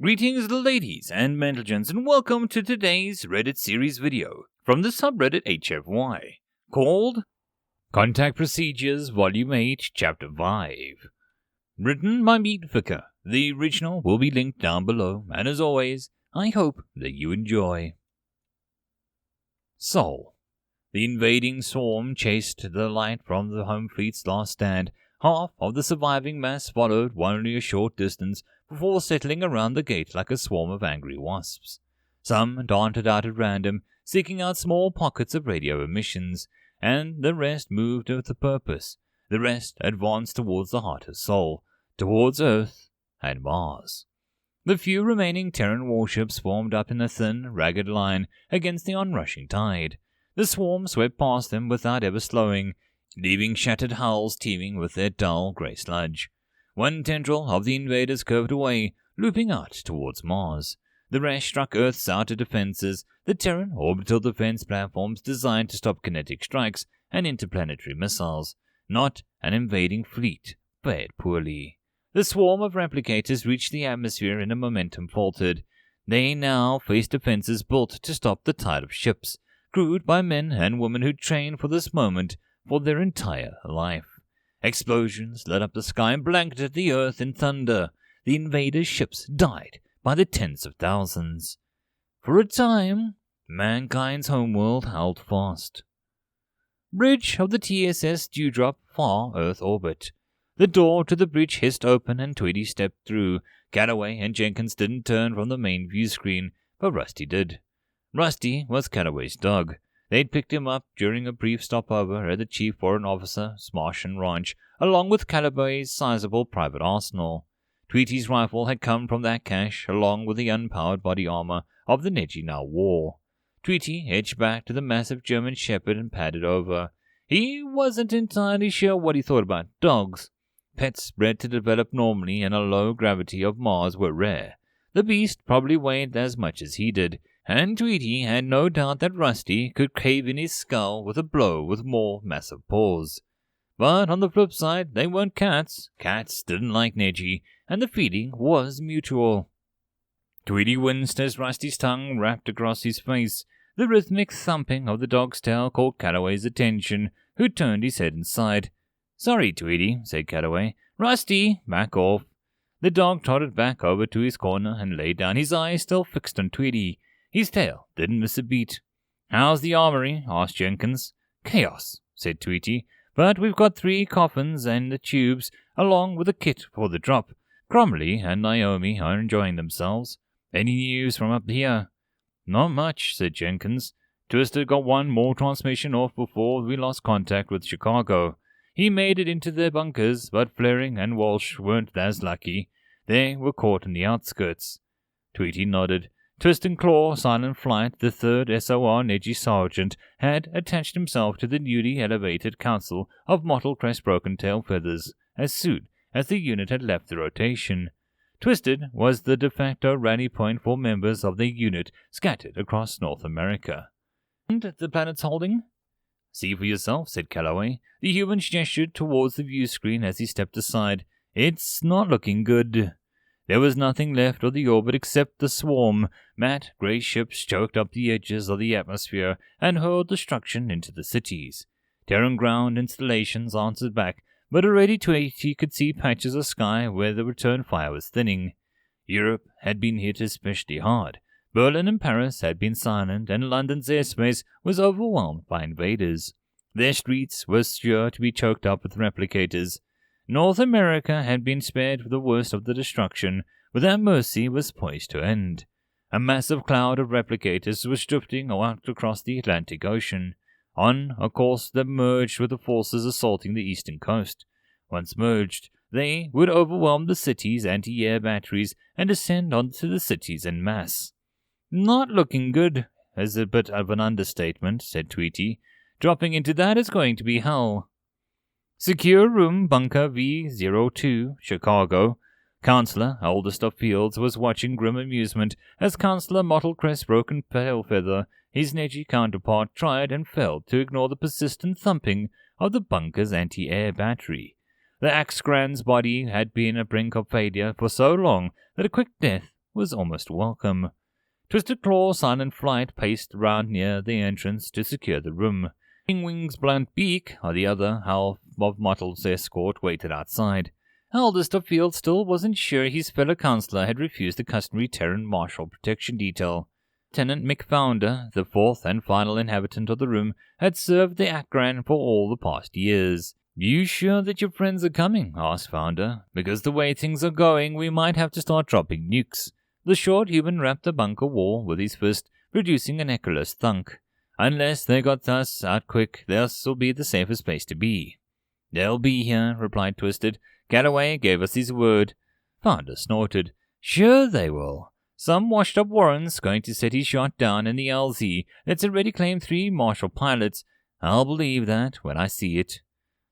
Greetings ladies and gentlemen, and welcome to today's Reddit series video from the subreddit HFY, called Contact Procedures Volume 8, Chapter 5. Written by MeatFcker. The original will be linked down below, and as always, I hope that you enjoy. Sol. The invading swarm chased the light from the home fleet's last stand. Half of the surviving mass followed only a short distance before settling around the gate like a swarm of angry wasps. Some darted out at random, seeking out small pockets of radio emissions, and the rest moved with a purpose. The rest advanced towards the heart of Sol, towards Earth and Mars. The few remaining Terran warships formed up in a thin, ragged line against the onrushing tide. The swarm swept past them without ever slowing, leaving shattered hulls teeming with their dull grey sludge. One tendril of the invaders curved away, looping out towards Mars. The rest struck Earth's outer defenses, the Terran orbital defense platforms designed to stop kinetic strikes and interplanetary missiles. Not an invading fleet fared poorly. The swarm of replicators reached the atmosphere and a momentum faltered. They now faced defenses built to stop the tide of ships, crewed by men and women who trained for this moment for their entire life. Explosions lit up the sky and blanketed the earth in thunder. The invaders' ships died by the tens of thousands. For a time, mankind's homeworld held fast. Bridge of the TSS Dewdrop, far Earth orbit. The door to the bridge hissed open and Tweety stepped through. Cataway and Jenkins didn't turn from the main view screen, but Rusty did. Rusty was Cataway's dog. They'd picked him up during a brief stopover at the Chief Foreign Officer's Martian ranch, along with Cataway's sizable private arsenal. Tweety's rifle had come from that cache, along with the unpowered body armor of the Neji now wore. Tweety edged back to the massive German Shepherd and patted over. He wasn't entirely sure what he thought about dogs. Pets bred to develop normally in a low gravity of Mars were rare. The beast probably weighed as much as he did, and Tweety had no doubt that Rusty could cave in his skull with a blow with more massive paws. But on the flip side, they weren't cats. Cats didn't like Neji, and the feeling was mutual. Tweety winced as Rusty's tongue wrapped across his face. The rhythmic thumping of the dog's tail caught Cataway's attention, who turned his head inside. "Sorry, Tweety," said Cataway. "Rusty, back off." The dog trotted back over to his corner and lay down, his eyes still fixed on Tweety. His tail didn't miss a beat. "How's the armory?" asked Jenkins. "Chaos," said Tweety, "but we've got 3 coffins and the tubes, along with a kit for the drop. Cromley and Naomi are enjoying themselves. Any news from up here?" "Not much," said Jenkins. "Twister got one more transmission off before we lost contact with Chicago. He made it into their bunkers, but Flaring and Walsh weren't as lucky. They were caught in the outskirts." Tweety nodded. Twist and Claw, Silent Flight, the 3rd SOR Neji Sergeant, had attached himself to the newly elevated Council of Mottled Crest Broken Tail Feathers as soon as the unit had left the rotation. Twisted was the de facto rally point for members of the unit scattered across North America. "And the planet's holding?" "See for yourself," said Calloway. The humans gestured towards the view screen as he stepped aside. "It's not looking good." There was nothing left of the orbit except the swarm. Matte, grey ships choked up the edges of the atmosphere and hurled destruction into the cities. Terran ground installations answered back, but already Tweety could see patches of sky where the return fire was thinning. Europe had been hit especially hard. Berlin and Paris had been silent, and London's airspace was overwhelmed by invaders. Their streets were sure to be choked up with replicators. North America had been spared the worst of the destruction, but that mercy was poised to end. A massive cloud of replicators was drifting out across the Atlantic Ocean, on a course that merged with the forces assaulting the eastern coast. Once merged, they would overwhelm the city's anti-air batteries and descend onto the cities en masse. "Not looking good," as a bit of an understatement, said Tweety. "Dropping into that is going to be hell." Secure Room Bunker V02, Chicago. Counselor, oldest of Fields, was watching grim amusement as Counselor Mottled Crest Broken Tailfeather, his Neji counterpart, tried and failed to ignore the persistent thumping of the bunker's anti-air battery. The Axcran's body had been a brink of failure for so long that a quick death was almost welcome. Twisted Claw, Silent Flight paced around near the entrance to secure the room. Wing's blunt beak, or the other half of Mottle's escort, waited outside. Eldest of Field still wasn't sure his fellow councillor had refused the customary Terran Marshal protection detail. Lieutenant MeatFcker, the fourth and final inhabitant of the room, had served the Akran for all the past years. "You sure that your friends are coming?" asked Founder. "Because the way things are going, we might have to start dropping nukes." The short human rapped the bunker wall with his fist, producing an echoless thunk. "Unless they got us out quick, this'll be the safest place to be." "They'll be here," replied Twisted. "Calloway gave us his word." Founder snorted. "Sure they will. Some washed-up Warren's going to set his shot down in the LZ that's already claimed 3 Marshal pilots. I'll believe that when I see it."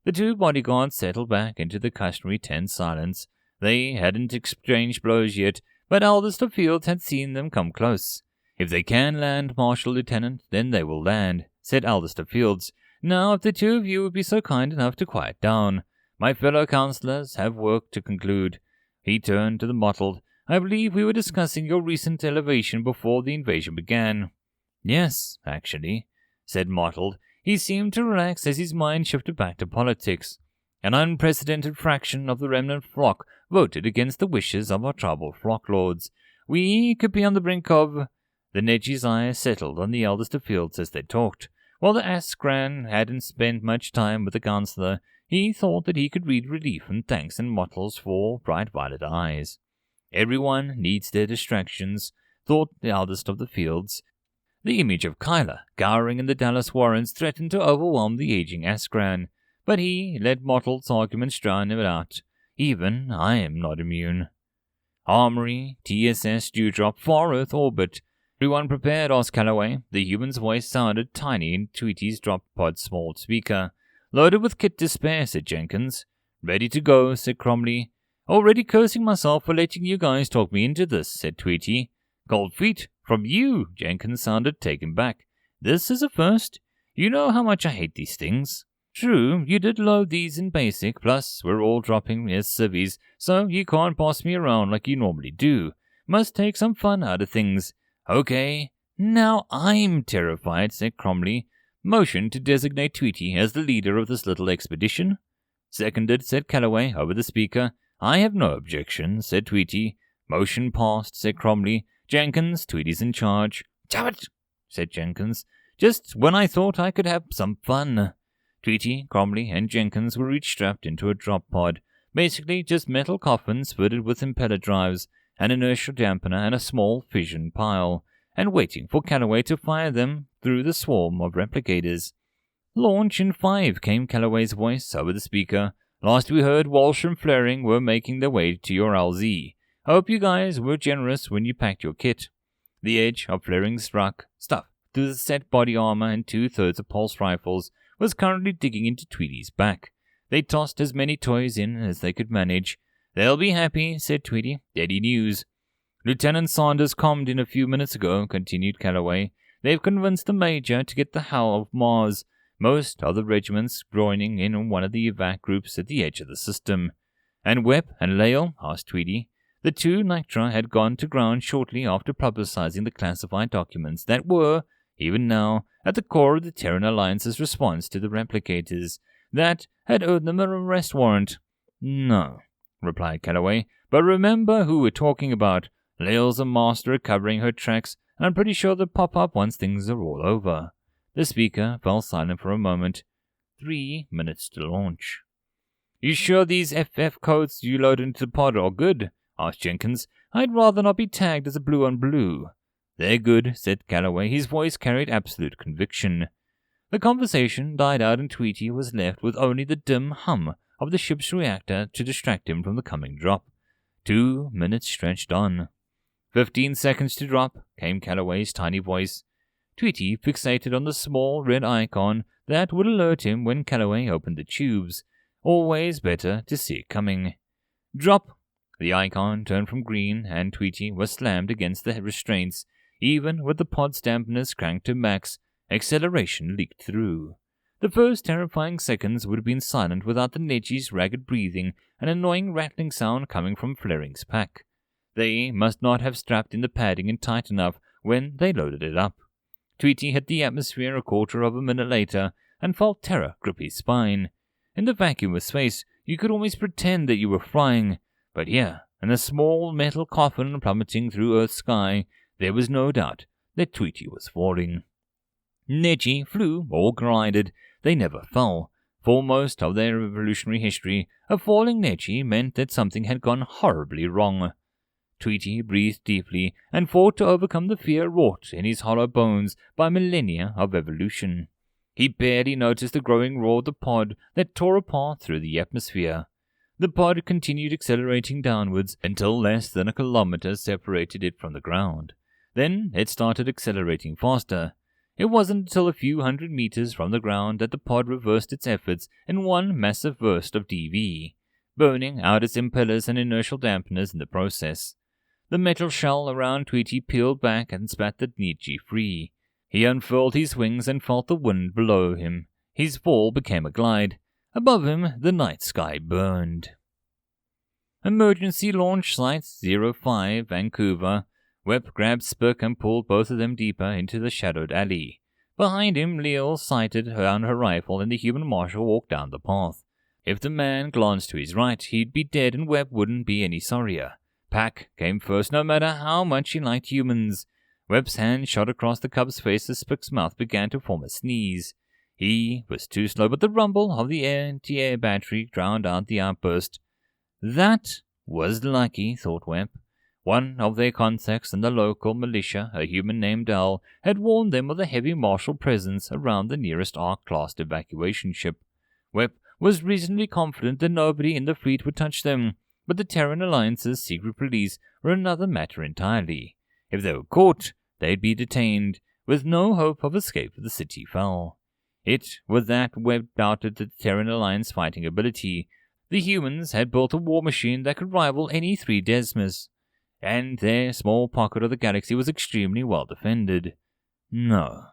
The 2 bodyguards settled back into the customary tense silence. They hadn't exchanged blows yet, but Eldest of Fields had seen them come close. "If they can land, Marshal Lieutenant, then they will land," said Eldest of Fields. "Now, if the 2 of you would be so kind enough to quiet down. My fellow councillors have work to conclude." He turned to the Mottled. "I believe we were discussing your recent elevation before the invasion began." "Yes, actually," said Mottled. He seemed to relax as his mind shifted back to politics. "An unprecedented fraction of the remnant flock voted against the wishes of our tribal flock lords. We could be on the brink of—" The Neji's eyes settled on the Eldest of Fields as they talked. While the Askran hadn't spent much time with the councillor, he thought that he could read relief and thanks in Mottle's 4 bright violet eyes. Everyone needs their distractions, thought the Eldest of the Fields. The image of Kyla, cowering in the Dallas Warrens, threatened to overwhelm the aging Askran, but he let Mottle's arguments drown him out. "Even I am not immune." "Armory, TSS Dewdrop, Far Earth orbit. Everyone prepared?" asked Calloway. The human's voice sounded tiny in Tweety's drop-pod small speaker. "Loaded with kit to spare," said Jenkins. "Ready to go," said Cromley. "Already cursing myself for letting you guys talk me into this," said Tweety. "Cold feet from you," Jenkins sounded taken back. "This is a first. You know how much I hate these things." "True, you did load these in basic, plus we're all dropping as civvies, so you can't boss me around like you normally do. Must take some fun out of things." "Okay, now I'm terrified," said Cromley. "Motion to designate Tweety as the leader of this little expedition." "Seconded," said Calloway over the speaker. "I have no objection," said Tweety. "Motion passed," said Cromley. "Jenkins, Tweety's in charge." "Damn it," said Jenkins. "Just when I thought I could have some fun." Tweety, Cromley, and Jenkins were each strapped into a drop pod. Basically just metal coffins fitted with impeller drives, an inertial dampener, and a small fission pile, and waiting for Calloway to fire them through the swarm of replicators. "Launch in 5, came Calloway's voice over the speaker. "Last we heard, Walsh and Flaring were making their way to your LZ. Hope you guys were generous when you packed your kit." The edge of Flaring's stuff through the set body armor and 2/3 of pulse rifles, was currently digging into Tweety's back. They tossed as many toys in as they could manage. "They'll be happy," said Tweety. "Deady news." "Lieutenant Saunders commed in a few minutes ago," continued Calloway. "They've convinced the Major to get the hell off Mars. Most of the regiments joining in on one of the evac groups at the edge of the system." "And Webb and Lael?" asked Tweety. The 2 Nitra had gone to ground shortly after publicizing the classified documents that were, even now, at the core of the Terran Alliance's response to the replicators that had earned them an arrest warrant. "No," replied Calloway, "but remember who we're talking about. Lael's a master at covering her tracks, and I'm pretty sure they'll pop up once things are all over." The speaker fell silent for a moment. 3 minutes to launch. "You sure these FF codes you load into the pod are good?" asked Jenkins. "I'd rather not be tagged as a blue on blue." "They're good," said Calloway. His voice carried absolute conviction. The conversation died out and Tweety was left with only the dim hum of the ship's reactor to distract him from the coming drop. 2 minutes stretched on. 15 seconds to drop, came Calloway's tiny voice. Tweety fixated on the small red icon that would alert him when Calloway opened the tubes. Always better to see it coming. "Drop!" The icon turned from green, and Tweety was slammed against the restraints. Even with the pod's dampeners cranked to max, acceleration leaked through. The first terrifying seconds would have been silent without the Neji's ragged breathing and annoying rattling sound coming from Flaring's pack. They must not have strapped in the padding in tight enough when they loaded it up. Tweety hit the atmosphere a quarter of a minute later and felt terror grip his spine. In the vacuum of space, you could almost pretend that you were flying, but here, in a small metal coffin plummeting through Earth's sky, there was no doubt that Tweety was falling. Neji flew or glided. They never fell. For most of their evolutionary history, a falling Neji meant that something had gone horribly wrong. Tweety breathed deeply and fought to overcome the fear wrought in his hollow bones by millennia of evolution. He barely noticed the growing roar of the pod that tore apart through the atmosphere. The pod continued accelerating downwards until less than a kilometer separated it from the ground. Then it started accelerating faster. It wasn't until a few hundred meters from the ground that the pod reversed its efforts in one massive burst of DV, burning out its impellers and inertial dampeners in the process. The metal shell around Tweety peeled back and spat the Neji free. He unfurled his wings and felt the wind below him. His fall became a glide. Above him, the night sky burned. Emergency Launch Site 05, Vancouver. Webb grabbed Spook and pulled both of them deeper into the shadowed alley. Behind him, Leo sighted on her rifle and the human marshal walked down the path. If the man glanced to his right, he'd be dead and Webb wouldn't be any sorrier. Pack came first no matter how much he liked humans. Webb's hand shot across the cub's face as Spook's mouth began to form a sneeze. He was too slow, but the rumble of the anti-air battery drowned out the outburst. That was lucky, thought Webb. One of their contacts in the local militia, a human named Al, had warned them of the heavy martial presence around the nearest Ark-class evacuation ship. Webb was reasonably confident that nobody in the fleet would touch them, but the Terran Alliance's secret police were another matter entirely. If they were caught, they'd be detained, with no hope of escape if the city fell. It was that Webb doubted the Terran Alliance fighting ability. The humans had built a war machine that could rival any 3 Desmas, and their small pocket of the galaxy was extremely well defended. No.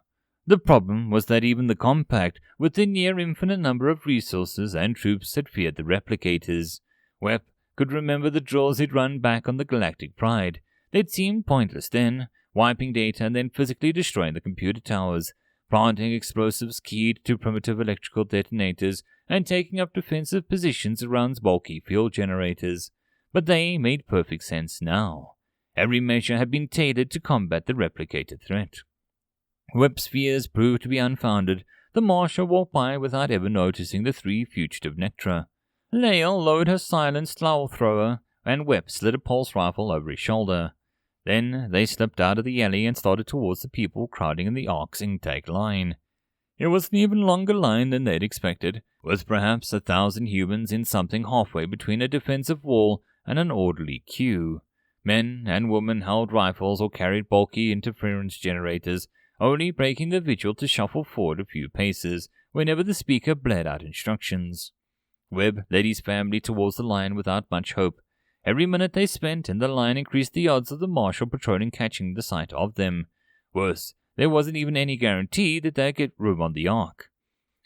The problem was that even the Compact, with their near-infinite number of resources and troops, had feared the replicators. Webb could remember the drills he'd run back on the Galactic Pride. They'd seemed pointless then, wiping data and then physically destroying the computer towers, planting explosives keyed to primitive electrical detonators, and taking up defensive positions around bulky fuel generators. But they made perfect sense now. Every measure had been tailored to combat the replicator threat. Webb's fears proved to be unfounded. The Marshal walked by without ever noticing the 3 fugitive Nectra. Lael lowered her silenced slough thrower, and Webb slid a pulse rifle over his shoulder. Then they slipped out of the alley and started towards the people crowding in the Ark's intake line. It was an even longer line than they'd expected, with perhaps 1,000 humans in something halfway between a defensive wall and an orderly queue. Men and women held rifles or carried bulky interference generators, only breaking the vigil to shuffle forward a few paces whenever the speaker bled out instructions. Webb led his family towards the line without much hope. Every minute they spent in the line increased the odds of the Marshal patrolling catching the sight of them. Worse, there wasn't even any guarantee that they'd get room on the Ark.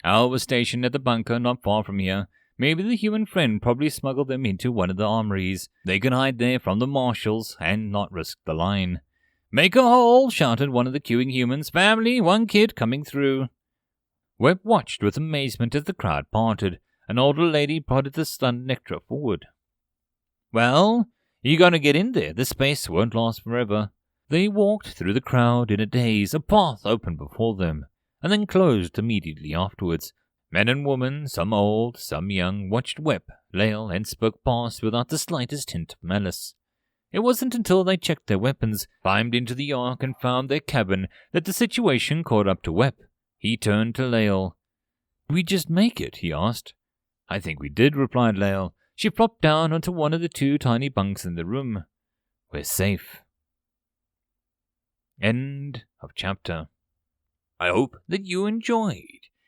Al was stationed at the bunker not far from here. Maybe the human friend probably smuggled them into one of the armories. They could hide there from the Marshals and not risk the line. "Make a hole!" shouted one of the queuing humans. "Family, 1 kid coming through." Webb watched with amazement as the crowd parted. An older lady prodded the stunned Nectra forward. "Well, you gotta get in there. This space won't last forever." They walked through the crowd in a daze. A path opened before them, and then closed immediately afterwards. Men and women, some old, some young, watched Webb, Lael, and Spook pass without the slightest hint of malice. It wasn't until they checked their weapons, climbed into the Ark, and found their cabin that the situation caught up to Webb. He turned to Lael. "Did we just make it?" he asked. "I think we did," replied Lael. She flopped down onto one of the 2 tiny bunks in the room. "We're safe." End of chapter. I hope that you enjoyed.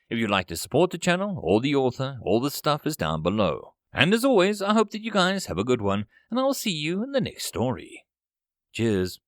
If you'd like to support the channel or the author, all the stuff is down below. And as always, I hope that you guys have a good one, and I'll see you in the next story. Cheers.